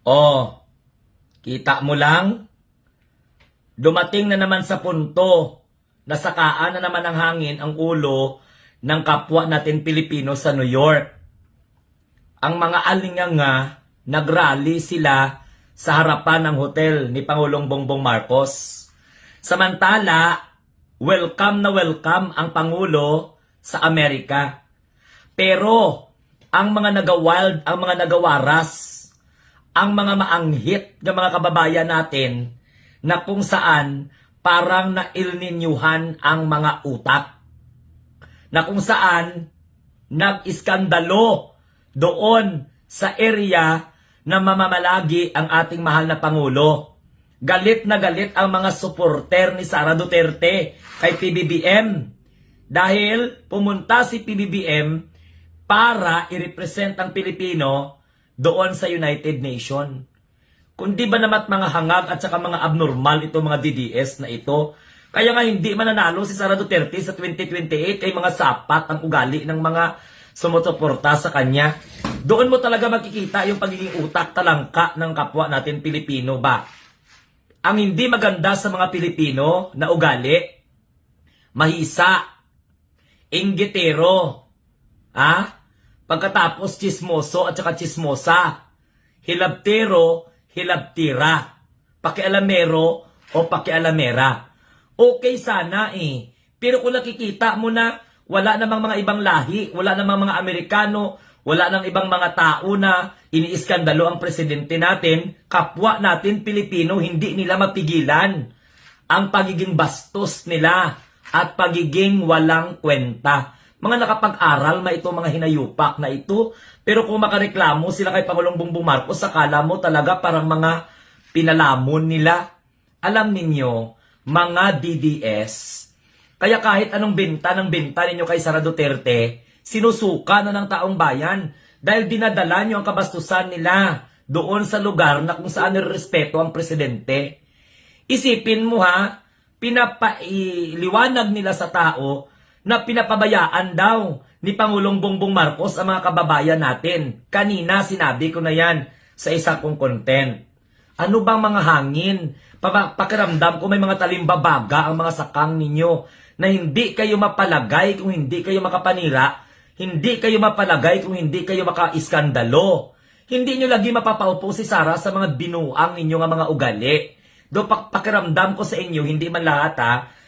Oh, kita mo lang, dumating na naman sa punto na sakaan na naman ng hangin ang ulo ng kapwa natin Pilipino sa New York. Ang mga alinganga, nagrally sila sa harapan ng hotel ni Pangulong Bongbong Marcos. Samantala, welcome na welcome ang Pangulo sa Amerika. Pero, ang mga nagawild, ang mga nagawaras, ang mga maanghit ng mga kababayan natin na kung saan parang nailninyuhan ang mga utak. Na kung saan nag-iskandalo doon sa area na mamamalagi ang ating mahal na Pangulo. Galit na galit ang mga suporter ni Sara Duterte kay PBBM. Dahil pumunta si PBBM para i-represent ang Pilipino doon sa United Nations. Kundi ba naman mga hangag at saka mga abnormal itong mga DDS na ito. Kaya nga hindi mananalo si Sara Duterte sa 2028 kay mga sapat ang ugali ng mga sumusuporta sa kanya. Doon mo talaga makikita yung pagiging utak talangka ng kapwa natin Pilipino ba. Ang hindi maganda sa mga Pilipino na ugali, mahisa, inggitero, pagkatapos chismoso at saka chismosa, hilabtero, hilabtira, pakialamero o pakialamera. Okay sana pero kung nakikita mo na wala namang mga ibang lahi, wala namang mga Amerikano, wala nang ibang mga tao na iniiskandalo ang presidente natin, kapwa natin Pilipino, hindi nila mapigilan ang pagiging bastos nila at pagiging walang kwenta. Mga nakapag-aral ma ito, mga hinayupak na ito. Pero kung makareklamo sila kay Pangulong Bongbong Marcos, sakala mo talaga parang mga pinalamon nila. Alam ninyo, mga DDS, kaya kahit anong benta ninyo kay Sara Duterte, sinusuka na ng taong bayan dahil dinadala nyo ang kabastusan nila doon sa lugar na kung saan nirespeto ang presidente. Isipin mo pinapailiwanag nila sa tao na pinapabayaan daw ni Pangulong Bongbong Marcos ang mga kababayan natin. Kanina sinabi ko na yan sa isa kong content. Ano bang mga hangin? Pakiramdam ko may mga talimbabaga ang mga sakang ninyo na hindi kayo mapalagay kung hindi kayo makapanira, hindi kayo mapalagay kung hindi kayo makaiskandalo. Hindi nyo lagi mapapaupo si Sara sa mga binuang ninyo nga mga ugali. Do pakiramdam ko sa inyo, hindi man lahat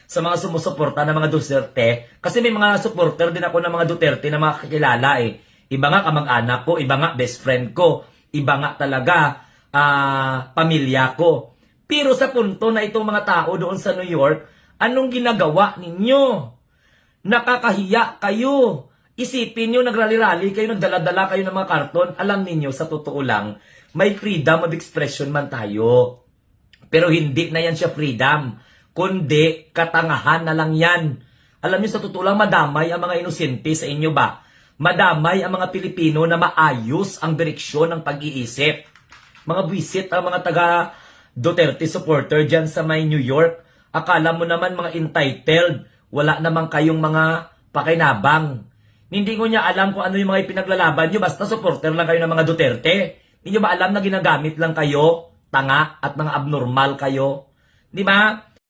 sa mga sumusuporta ng mga Duterte. Kasi may mga supporter din ako ng mga Duterte na mga kakilala Iba nga kamag-anak ko, iba nga best friend ko, iba nga talaga pamilya ko. Pero sa punto na itong mga tao doon sa New York, anong ginagawa ninyo? Nakakahiya kayo. Isipin nyo, nagrally-rally kayo, nagdala-dala kayo ng mga karton. Alam ninyo, sa totoo lang, may freedom of expression man tayo. Pero hindi na yan siya freedom, kundi katangahan na lang yan. Alam niyo, sa totoo lang, madamay ang mga inosente sa inyo ba? Madamay ang mga Pilipino na maayos ang direksyon ng pag-iisip. Mga buwisit ang mga taga Duterte supporter dyan sa may New York. Akala mo naman mga entitled, wala naman kayong mga pakinabang. Hindi ko niya alam kung ano yung mga ipinaglalaban nyo, basta supporter lang kayo ng mga Duterte. Hindi nyo ba alam na ginagamit lang kayo, tanga at mga abnormal kayo? Di ba?